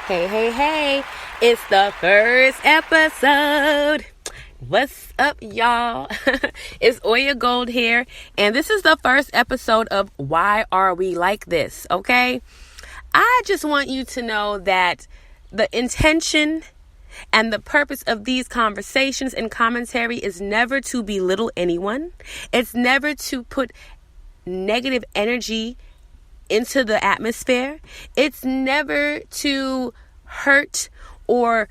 Hey, it's the first episode. What's up, y'all? It's Oya Gold here, and this is the first episode of Why Are We Like This, okay? I just want you to know that the intention and the purpose of these conversations and commentary is never to belittle anyone. It's never to put negative energy into the atmosphere. It's never to hurt or,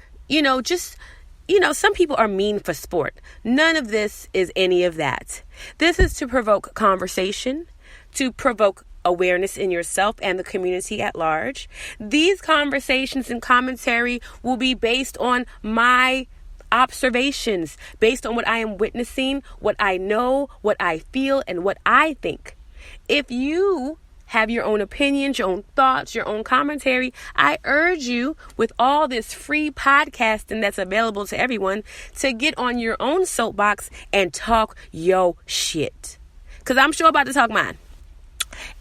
some people are mean for sport. None of this is any of that. This is to provoke conversation, to provoke awareness in yourself and the community at large. These conversations and commentary will be based on my observations, based on what I am witnessing, what I know, what I feel, and what I think. If you have your own opinions, your own thoughts, your own commentary, I urge you, with all this free podcasting that's available to everyone, to get on your own soapbox and talk yo shit. Because I'm sure about to talk mine.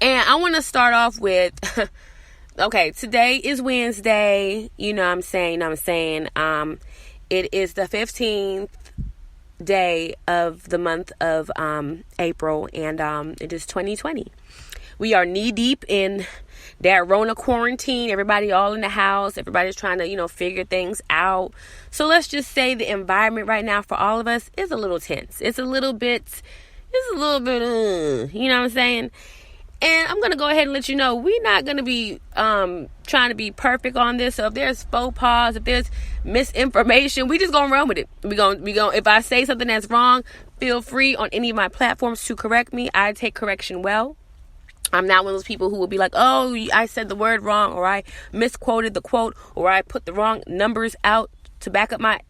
And I want to start off with, okay, today is Wednesday. You know what I'm saying? It is the 15th day of the month of April, and it is 2020. We are knee deep in that Rona quarantine. Everybody all in the house. Everybody's trying to, figure things out. So let's just say the environment right now for all of us is a little tense. It's a little bit, you know what I'm saying? And I'm going to go ahead and let you know, we're not going to be trying to be perfect on this. So if there's faux pas, if there's misinformation, we just going to run with it. We going if I say something that's wrong, feel free on any of my platforms to correct me. I take correction well. I'm not one of those people who will be like, oh, I said the word wrong, or I misquoted the quote, or I put the wrong numbers out to back up my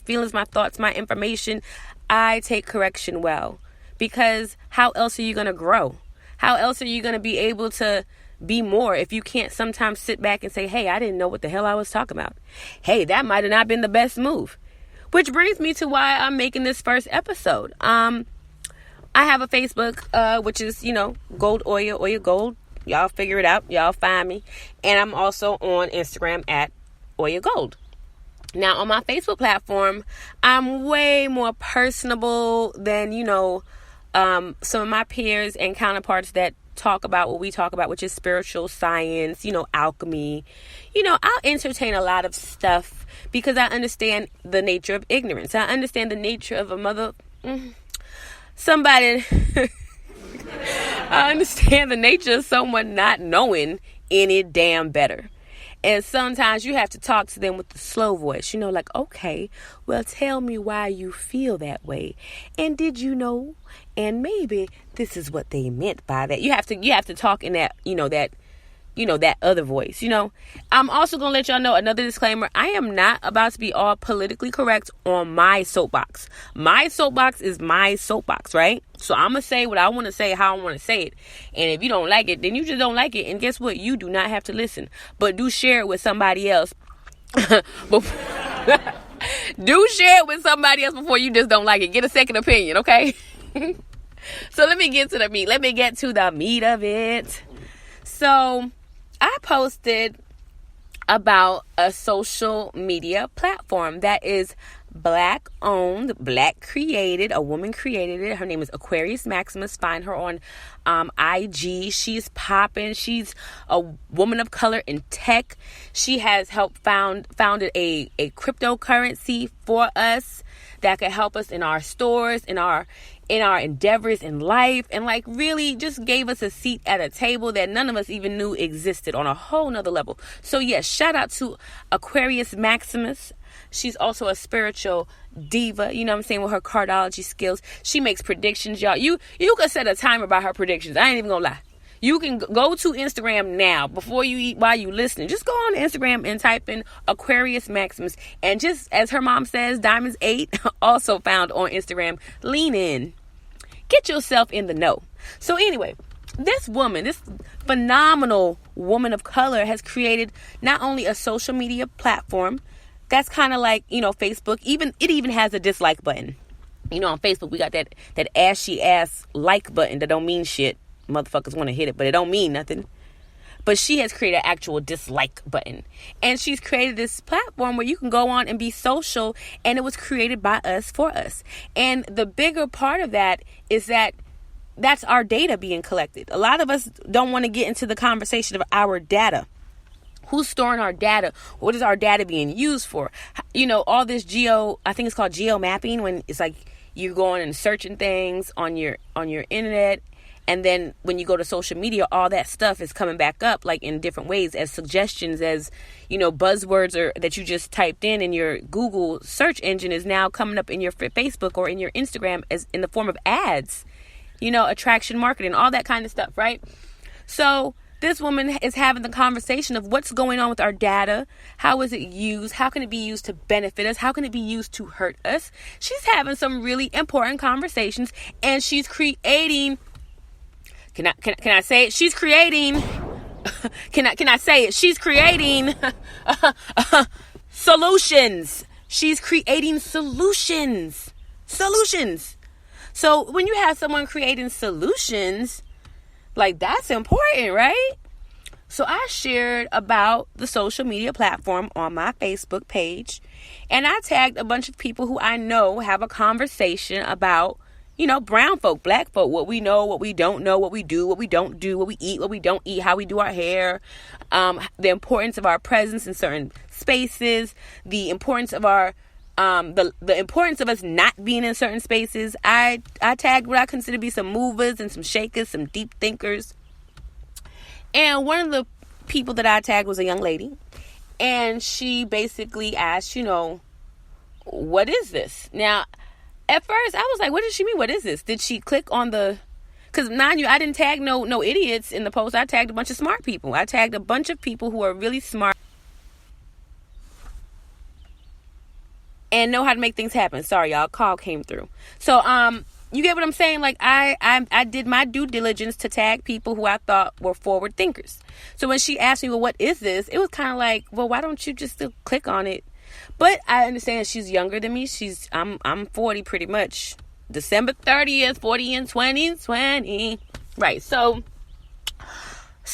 feelings, my thoughts, my information. I take correction well, because how else are you going to grow? How else are you going to be able to be more if you can't sometimes sit back and say, hey, I didn't know what the hell I was talking about. Hey, that might have not been the best move. Which brings me to why I'm making this first episode. I have a Facebook, which is, Gold Oya Gold. Y'all figure it out. Y'all find me. And I'm also on Instagram at Oya Gold. Now, on my Facebook platform, I'm way more personable than, some of my peers and counterparts that talk about what we talk about, which is spiritual science, alchemy. I'll entertain a lot of stuff because I understand the nature of ignorance. I understand the nature of I understand the nature of someone not knowing any damn better. And sometimes you have to talk to them with the slow voice, like, okay, well, tell me why you feel that way. And did you know? And maybe this is what they meant by that. You have to talk in that, that other voice, I'm also going to let y'all know another disclaimer. I am not about to be all politically correct on my soapbox. My soapbox is my soapbox, right? So I'm going to say what I want to say, how I want to say it. And if you don't like it, then you just don't like it. And guess what? You do not have to listen, but do share it with somebody else. Do share it with somebody else before you just don't like it. Get a second opinion, okay? So let me get to the meat. Let me get to the meat of it. So I posted about a social media platform that is Black owned, Black created. A woman created it. Her name is Aquarius Maximus. Find her on IG. She's popping. She's a woman of color in tech. She has helped founded a cryptocurrency for us that could help us in our stores, in our endeavors in life, and really just gave us a seat at a table that none of us even knew existed on a whole nother level. So yes, shout out to Aquarius Maximus. She's also a spiritual diva, with her cardology skills. She makes predictions, y'all. You could set a timer by her predictions. I ain't even gonna lie. You can go to Instagram now before you eat, while you listening. Just go on Instagram and type in Aquarius Maximus. And just as her mom says, Diamonds 8, also found on Instagram. Lean in. Get yourself in the know. So anyway, this phenomenal woman of color has created not only a social media platform that's kind of like, Facebook. It even has a dislike button. On Facebook, we got that ashy ass like button that don't mean shit. Motherfuckers want to hit it, but it don't mean nothing. but she has created an actual dislike button. And she's created this platform where you can go on and be social, and it was created by us for us. And the bigger part of that is that that's our data being collected. A lot of us don't want to get into the conversation of our data. Who's storing our data? What is our data being used for? You know, all this I think it's called geo mapping, when it's like you're going and searching things on your internet. And then when you go to social media, all that stuff is coming back up like in different ways as suggestions, as, you know, buzzwords or that you just typed in your Google search engine is now coming up in your Facebook or in your Instagram as in the form of ads, you know, attraction marketing, all that kind of stuff, right? So this woman is having the conversation of what's going on with our data. How is it used? How can it be used to benefit us? How can it be used to hurt us? She's having some really important conversations, and she's creating. Can I say it? She's creating. Can I say it? She's creating solutions. She's creating solutions. So when you have someone creating solutions, like, that's important, right? So I shared about the social media platform on my Facebook page, and I tagged a bunch of people who I know have a conversation about, you know, brown folk, black folk, what we know, what we don't know, what we do, what we don't do, what we eat, what we don't eat, how we do our hair, the importance of our presence in certain spaces, the importance of our the importance of us not being in certain spaces. I tagged what I consider to be some movers and some shakers, some deep thinkers. And one of the people that I tagged was a young lady. And she basically asked, you know, what is this? Now, at first, I was like, what does she mean? What is this? Did she click on the... Because, mind you, I didn't tag no idiots in the post. I tagged a bunch of smart people. I tagged a bunch of people who are really smart and know how to make things happen. Sorry, y'all. Call came through. So, you get what I'm saying? Like, I did my due diligence to tag people who I thought were forward thinkers. So when she asked me, well, what is this? It was kind of like, well, why don't you just still click on it? But I understand she's younger than me. I'm 40 pretty much. December 30th, 40 in 2020. Right. So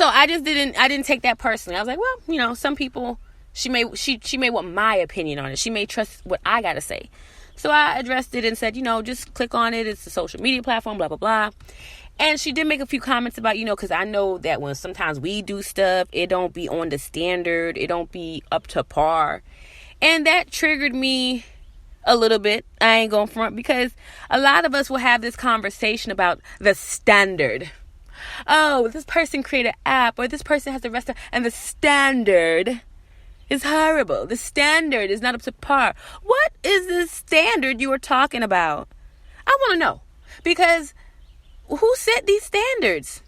I didn't take that personally. I was like, well, you know, some people, she may want my opinion on it. She may trust what I got to say. So I addressed it and said, you know, just click on it. It's a social media platform, blah, blah, blah. And she did make a few comments about, you know, because I know that when sometimes we do stuff, it don't be on the standard. It don't be up to par. And that triggered me a little bit. I ain't going front, because a lot of us will have this conversation about the standard. Oh, this person created an app, or this person has the rest of, and the standard is horrible. The standard is not up to par. What is the standard you are talking about? I want to know, because who set these standards?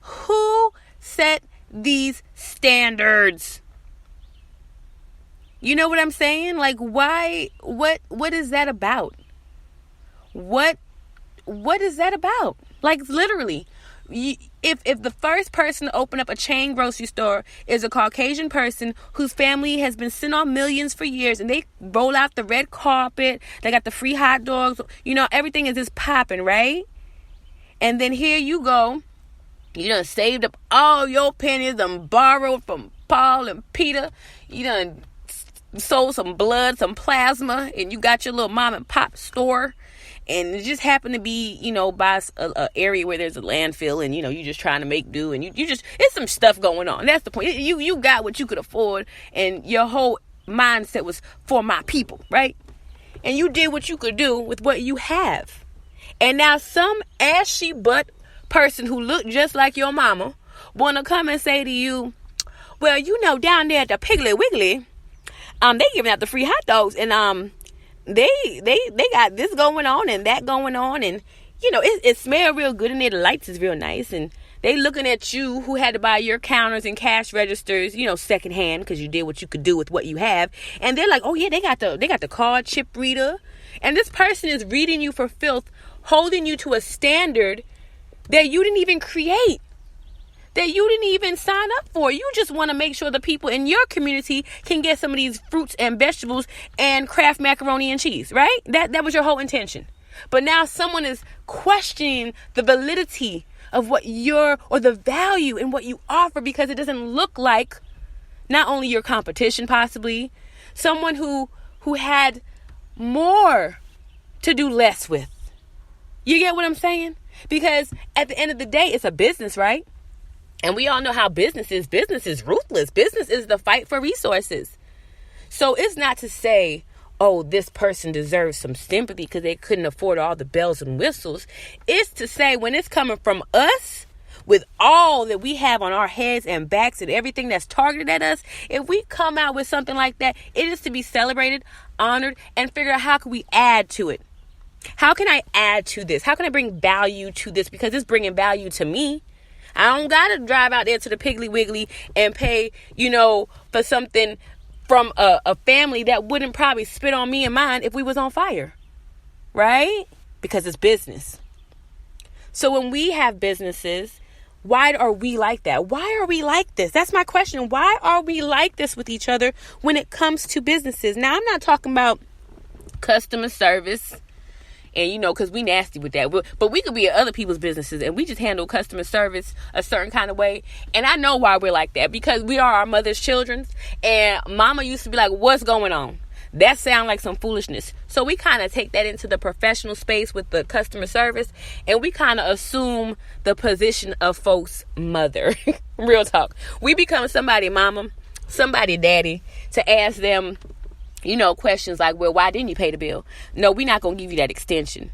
Who set these standards? You know what I'm saying? Like, why? What is that about? What is that about? Like, literally, if the first person to open up a chain grocery store is a Caucasian person whose family has been sent on millions for years, and they roll out the red carpet, they got the free hot dogs, you know, everything is just popping, right? And then here you go, you done saved up all your pennies, done borrowed from Paul and Peter, you done sold some blood, some plasma, and you got your little mom and pop store. And it just happened to be, you know, by a area where there's a landfill, and, you know, you just trying to make do, and you just, it's some stuff going on. That's the point. You got what you could afford, and your whole mindset was for my people, right? And you did what you could do with what you have. And now some ashy butt person who looked just like your mama want to come and say to you, well, you know, down there at the Piggly Wiggly, they giving out the free hot dogs, and they got this going on and that going on, and, you know, it smells real good in there. The lights is real nice, and they looking at you who had to buy your counters and cash registers, you know, secondhand, because you did what you could do with what you have. And they're like, oh yeah, they got the card chip reader, and this person is reading you for filth, holding you to a standard that you didn't even create, that you didn't even sign up for. You just want to make sure the people in your community can get some of these fruits and vegetables and Kraft macaroni and cheese, right? That was your whole intention. But now someone is questioning the validity of what or the value in what you offer, because it doesn't look like not only your competition, possibly someone who had more to do less with. You get what I'm saying? Because at the end of the day, it's a business, right? And we all know how business is. Business is ruthless. Business is the fight for resources. So it's not to say, oh, this person deserves some sympathy because they couldn't afford all the bells and whistles. It's to say, when it's coming from us, with all that we have on our heads and backs and everything that's targeted at us, if we come out with something like that, it is to be celebrated, honored, and figure out how can we add to it. How can I add to this? How can I bring value to this? Because it's bringing value to me. I don't got to drive out there to the Piggly Wiggly and pay, for something from a family that wouldn't probably spit on me and mine if we was on fire. Right? Because it's business. So when we have businesses, why are we like that? Why are we like this? That's my question. Why are we like this with each other when it comes to businesses? Now, I'm not talking about customer service. And, because we nasty with that. But we could be at other people's businesses and we just handle customer service a certain kind of way. And I know why we're like that, because we are our mother's children. And mama used to be like, what's going on? That sounds like some foolishness. So we kind of take that into the professional space with the customer service. And we kind of assume the position of folks' mother. Real talk. We become somebody mama, somebody daddy, to ask them, questions like, well, why didn't you pay the bill? No, we're not going to give you that extension.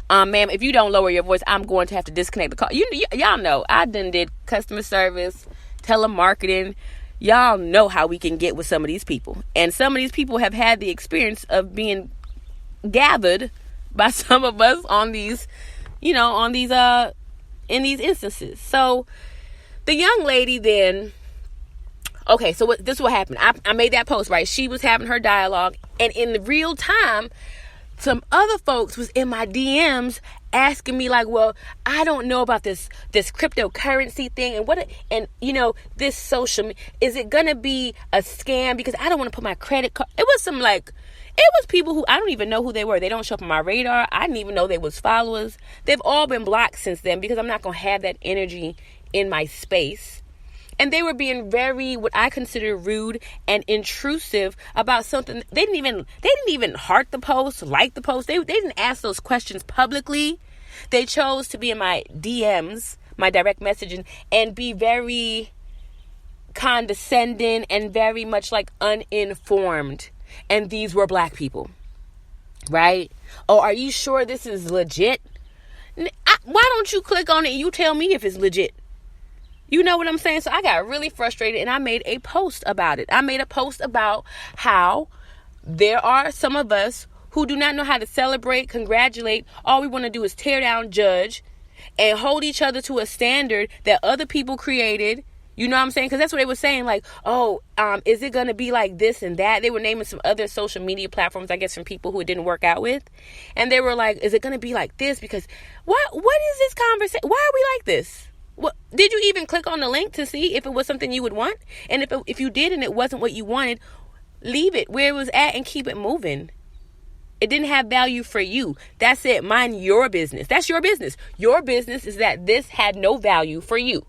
Ma'am, if you don't lower your voice, I'm going to have to disconnect the call. Y'all know, I did customer service, telemarketing. Y'all know how we can get with some of these people. And some of these people have had the experience of being gathered by some of us on these, in these instances. So the young lady then, okay, so this is what happened. I made that post, right? She was having her dialogue, and in the real time, some other folks was in my DMs asking me like, well, I don't know about this cryptocurrency thing and this social, is it gonna be a scam? Because I don't want to put my credit card. It was people who I don't even know who they were. They don't show up on my radar. I didn't even know they was followers. They've all been blocked since then, because I'm not gonna have that energy in my space. And they were being very, what I consider, rude and intrusive about something. They didn't even heart the post, like the post. They didn't ask those questions publicly. They chose to be in my DMs, my direct messaging, and be very condescending and very much like uninformed. And these were black people, right? Oh, are you sure this is legit? Why don't you click on it and you tell me if it's legit? You know what I'm saying? So I got really frustrated and I made a post about it. I made a post about how there are some of us who do not know how to celebrate, congratulate. All we want to do is tear down, judge, and hold each other to a standard that other people created. You know what I'm saying? Because that's what they were saying. Like, is it going to be like this and that? They were naming some other social media platforms, I guess, from people who it didn't work out with. And they were like, is it going to be like this? Because what is this conversation? Why are we like this? What, did you even click on the link to see if it was something you would want? And if you did and it wasn't what you wanted, leave it where it was at and keep it moving. It didn't have value for you. That's it. Mind your business. That's your business. Your business is that this had no value for you.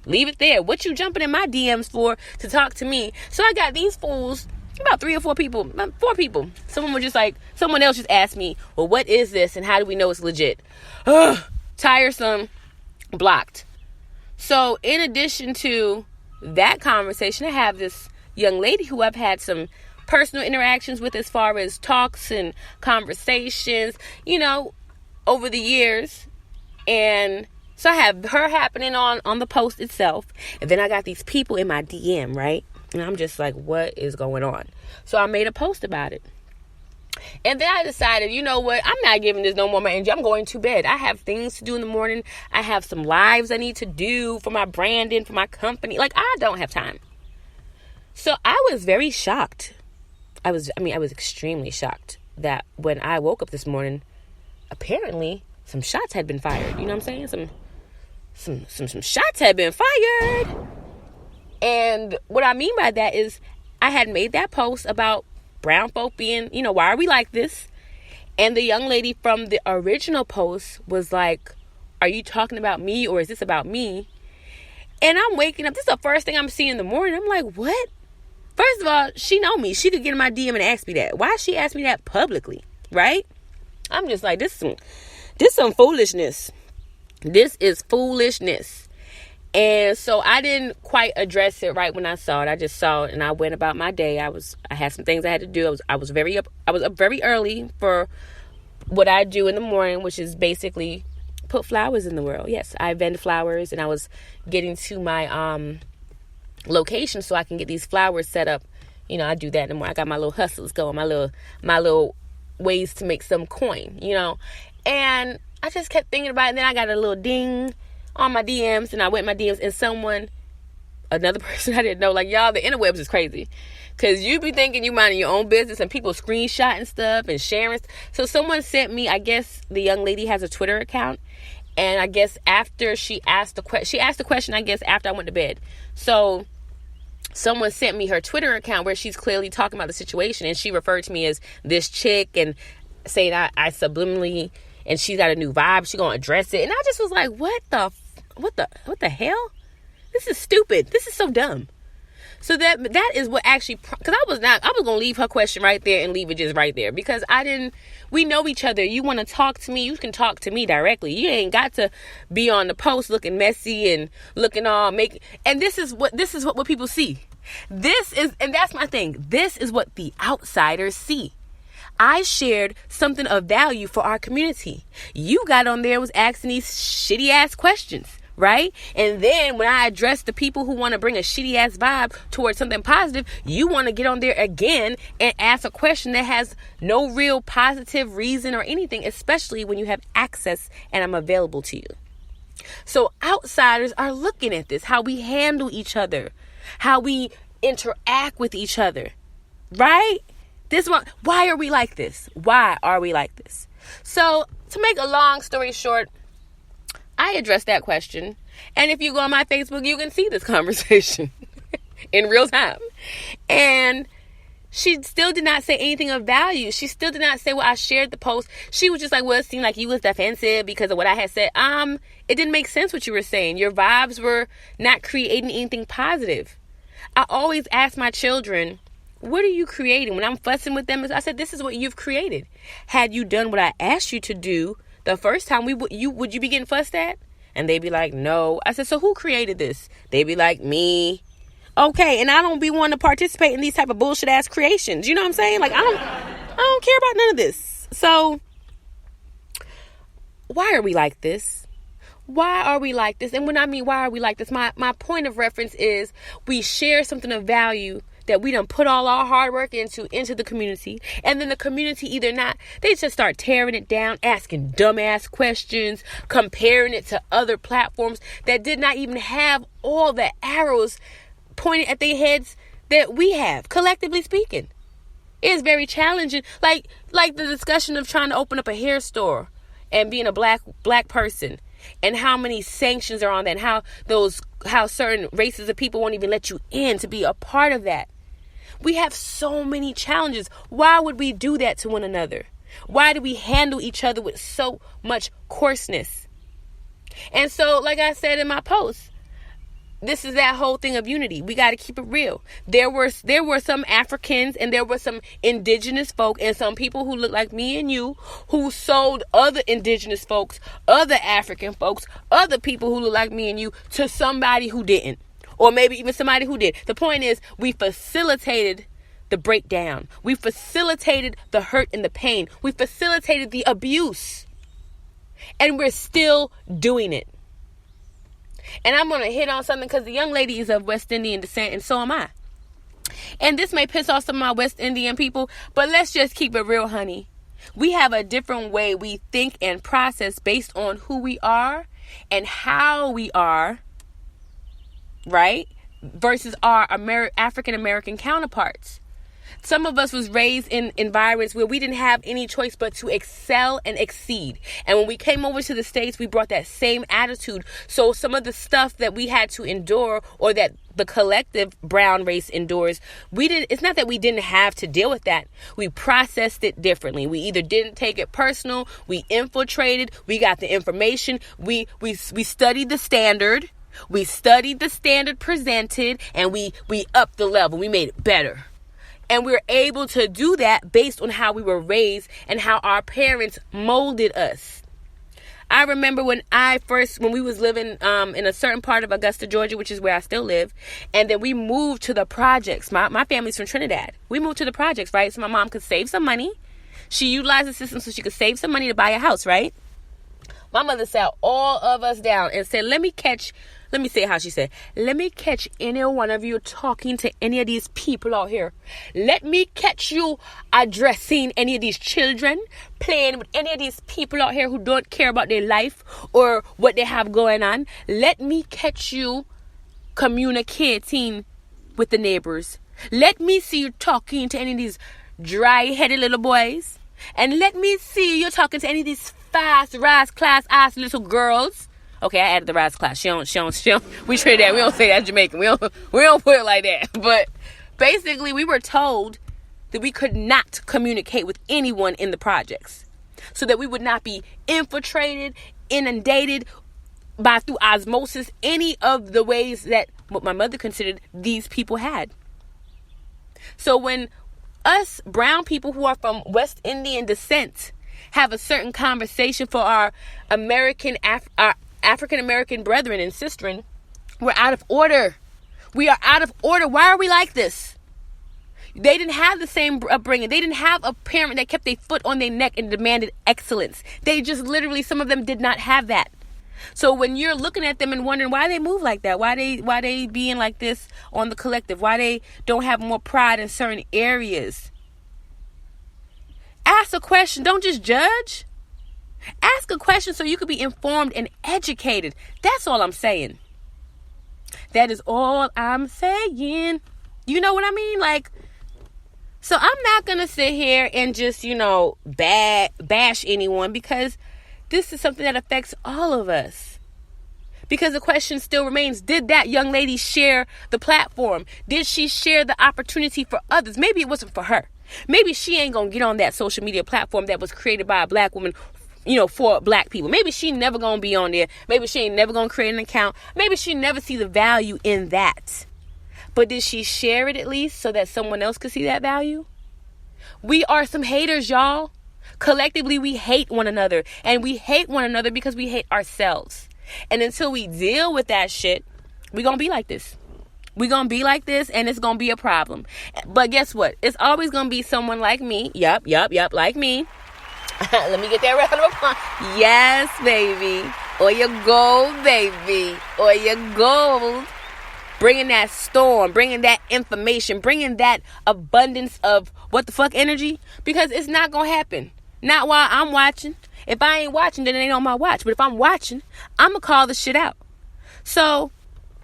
Leave it there. What you jumping in my DMs for to talk to me? So I got these fools, about 3 or 4 people, 4 people. Someone else just asked me, well, what is this and how do we know it's legit? Ugh, tiresome, blocked. So in addition to that conversation, I have this young lady who I've had some personal interactions with as far as talks and conversations, over the years. And so I have her happening on the post itself. And then I got these people in my DM, right? And I'm just like, what is going on? So I made a post about it. And then I decided, you know what? I'm not giving this no more my energy. I'm going to bed. I have things to do in the morning. I have some lives I need to do for my branding, for my company. Like, I don't have time. So I was very shocked. I was extremely shocked that when I woke up this morning, apparently some shots had been fired. You know what I'm saying? Some shots had been fired. And what I mean by that is I had made that post about brown folk being, why are we like this? And the young lady from the original post was like, are you talking about me or is this about me? And I'm waking up. This is the first thing I'm seeing in the morning. I'm like, what? First of all, she know me. She could get in my DM and ask me that. Why she ask me that publicly? Right? I'm just like, this some foolishness. This is foolishness. And so I didn't quite address it right when I saw it. I just saw it and I went about my day. I had some things I had to do. I was up very early for what I do in the morning, which is basically put flowers in the world. Yes, I vend flowers, and I was getting to my location so I can get these flowers set up. You know, I do that in the morning. I got my little hustles going, my little ways to make some coin, you know. And I just kept thinking about it, and then I got a little ding on my DMs, and I went in my DMs, and another person I didn't know, like, y'all, the interwebs is crazy. Because you be thinking you minding your own business and people screenshotting stuff and sharing. So someone sent me, I guess the young lady has a Twitter account. And I guess after she asked the question, I guess after I went to bed. So someone sent me her Twitter account where she's clearly talking about the situation. And she referred to me as this chick and saying I subliminally, and she's got a new vibe. She's going to address it. And I just was like, what the hell? This is stupid. This is so dumb. So that is what actually, because I was going to leave her question right there and leave it just right there, because we know each other. You want to talk to me, you can talk to me directly. You ain't got to be on the post looking messy and looking all and this is what people see. And that's my thing. This is what the outsiders see. I shared something of value for our community. You got on there, was asking these shitty ass questions. Right? And then when I address the people who want to bring a shitty ass vibe towards something positive, you want to get on there again and ask a question that has no real positive reason or anything, especially when you have access and I'm available to you. So outsiders are looking at this, how we handle each other, how we interact with each other. Right? Why are we like this? Why are we like this? So to make a long story short, I addressed that question. And if you go on my Facebook, you can see this conversation in real time. And she still did not say anything of value. She still did not say, well, I shared the post. She was just like, well, it seemed like you was defensive because of what I had said. It didn't make sense what you were saying. Your vibes were not creating anything positive. I always ask my children, what are you creating? When I'm fussing with them, I said, this is what you've created. Had you done what I asked you to do the first time, would you be getting fussed at? And they'd be like, no. I said, so who created this? They'd be like, me. Okay, and I don't be wanting to participate in these type of bullshit ass creations. You know what I'm saying? Like, I don't care about none of this. So why are we like this? Why are we like this? And when I mean why are we like this, my point of reference is we share something of value that we done put all our hard work into the community. And then the community they just start tearing it down, asking dumbass questions, comparing it to other platforms that did not even have all the arrows pointed at their heads that we have, collectively speaking. It is very challenging. Like the discussion of trying to open up a hair store and being a black person, and how many sanctions are on that, and how certain races of people won't even let you in to be a part of that. We have so many challenges. Why would we do that to one another? Why do we handle each other with so much coarseness? And so, like I said in my post, this is that whole thing of unity. We got to keep it real. There were some Africans and there were some indigenous folk and some people who look like me and you who sold other indigenous folks, other African folks, other people who look like me and you to somebody who didn't. Or maybe even somebody who did. The point is, we facilitated the breakdown. We facilitated the hurt and the pain. We facilitated the abuse. And we're still doing it. And I'm going to hit on something because the young lady is of West Indian descent, and so am I. And this may piss off some of my West Indian people, but let's just keep it real, honey. We have a different way we think and process based on who we are and how we are, right? Versus our African American counterparts. Some of us was raised in environments where we didn't have any choice but to excel and exceed. And when we came over to the States, we brought that same attitude. So some of the stuff that we had to endure or that the collective brown race endures, it's not that we didn't have to deal with that. We processed it differently. We either didn't take it personal, we infiltrated, we got the information, we studied the standard, presented, and we upped the level. We made it better. And we're able to do that based on how we were raised and how our parents molded us. I remember when we was living in a certain part of Augusta, Georgia, which is where I still live. And then we moved to the projects. My family's from Trinidad. We moved to the projects, right? So my mom could save some money. She utilized the system so she could save some money to buy a house, right? My mother sat all of us down and said, let me say how she said, let me catch any one of you talking to any of these people out here. Let me catch you addressing any of these children, playing with any of these people out here who don't care about their life or what they have going on. Let me catch you communicating with the neighbors. Let me see you talking to any of these dry-headed little boys. And let me see you talking to any of these fast, rise class ass little girls. Okay, I added the rise class. She don't. We treat that. We don't say that Jamaican. We don't put it like that. But basically, we were told that we could not communicate with anyone in the projects, so that we would not be infiltrated, inundated through osmosis, any of the ways that what my mother considered these people had. So when us brown people who are from West Indian descent have a certain conversation for our African American brethren and sistren, we're out of order. We are out of order. Why are we like this? They didn't have the same upbringing. They didn't have a parent that kept their foot on their neck and demanded excellence. They just literally, some of them did not have that. So when you're looking at them and wondering why they move like that, why they being like this on the collective, why they don't have more pride in certain areas, ask a question. Don't just judge. Ask a question so you could be informed and educated. That's all I'm saying. That is all I'm saying. You know what I mean? So I'm not going to sit here and just, bash anyone, because this is something that affects all of us. Because the question still remains, did that young lady share the platform? Did she share the opportunity for others? Maybe it wasn't for her. Maybe she ain't going to get on that social media platform that was created by a black woman, for black people. Maybe she never going to be on there. Maybe she ain't never going to create an account. Maybe she never see the value in that. But did she share it at least so that someone else could see that value? We are some haters, y'all. Collectively, we hate one another. And we hate one another because we hate ourselves. And until we deal with that shit, we're going to be like this. We're going to be like this, and it's going to be a problem. But guess what? It's always going to be someone like me. Yup, like me. Let me get that round of applause. Yes, baby. Or your gold, baby. Or your gold. Bringing that storm, bringing that information, bringing that abundance of what the fuck energy. Because it's not going to happen. Not while I'm watching. If I ain't watching, then it ain't on my watch. But if I'm watching, I'm going to call the shit out. So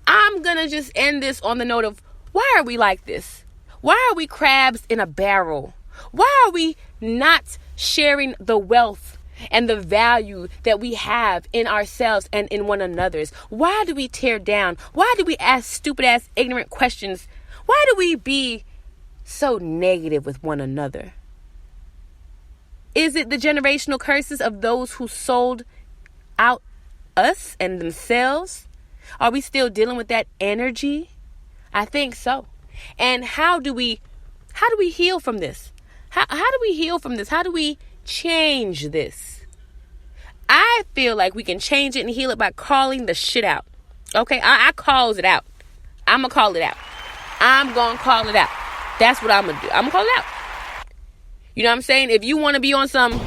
I'm going to just end this on the note of, why are we like this? Why are we crabs in a barrel? Why are we not sharing the wealth and the value that we have in ourselves and in one another's? Why do we tear down? Why do we ask stupid ass ignorant questions? Why do we be so negative with one another? Is it the generational curses of those who sold out us and themselves? Are we still dealing with that energy? I think so. And how do we heal from this? How do we heal from this? How do we change this? I feel like we can change it and heal it by calling the shit out. Okay, I calls it out. I'm going to call it out. I'm going to call it out. That's what I'm going to do. I'm going to call it out. You know what I'm saying? If you want to be on some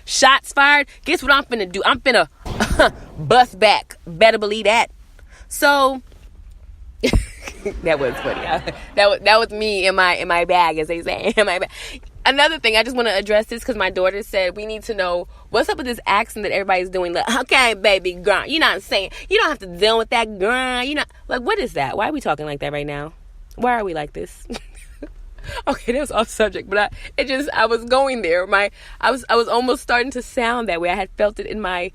shots fired, guess what I'm finna do? I'm finna bust back. Better believe that. So that was funny. That was me in my bag, as they say. In my bag. Another thing, I just want to address this because my daughter said we need to know what's up with this accent that everybody's doing. Like, okay, baby girl, you know what I'm saying? You don't have to deal with that girl. What is that? Why are we talking like that right now? Why are we like this? Okay, that was off subject, but I was going there. I was almost starting to sound that way. I had felt it in my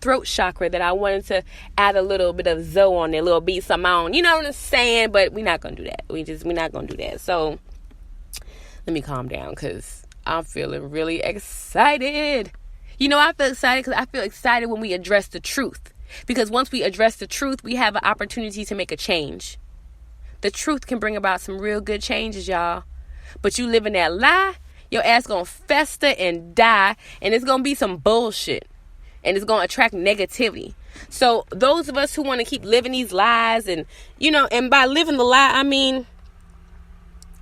throat chakra that I wanted to add a little bit of Zoe on there, a little beat some on. You know what I'm saying? But we're not going to do that. We're not going to do that. So let me calm down because I'm feeling really excited. You know, I feel excited because I feel excited when we address the truth. Because once we address the truth, we have an opportunity to make a change. The truth can bring about some real good changes, y'all. But you live in that lie, your ass gonna fester and die, and it's gonna be some bullshit. And it's gonna attract negativity. So those of us who want to keep living these lies, and you know, and by living the lie, I mean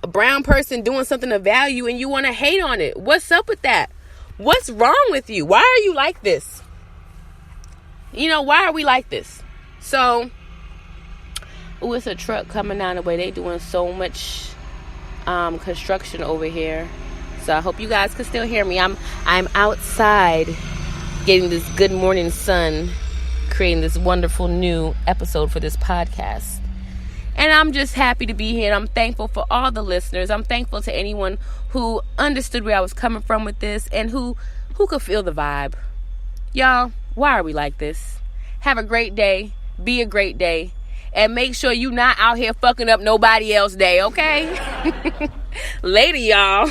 a brown person doing something of value and you want to hate on it. What's up with that? What's wrong with you? Why are you like this? You know, why are we like this? So, it's a truck coming down the way. They doing so much construction over here. So I hope you guys can still hear me. I'm outside getting this good morning sun, creating this wonderful new episode for this podcast. And I'm just happy to be here. And I'm thankful for all the listeners. I'm thankful to anyone who understood where I was coming from with this and who could feel the vibe. Y'all, why are we like this? Have a great day. Be a great day. And make sure you not out here fucking up nobody else's day, okay? Later, y'all.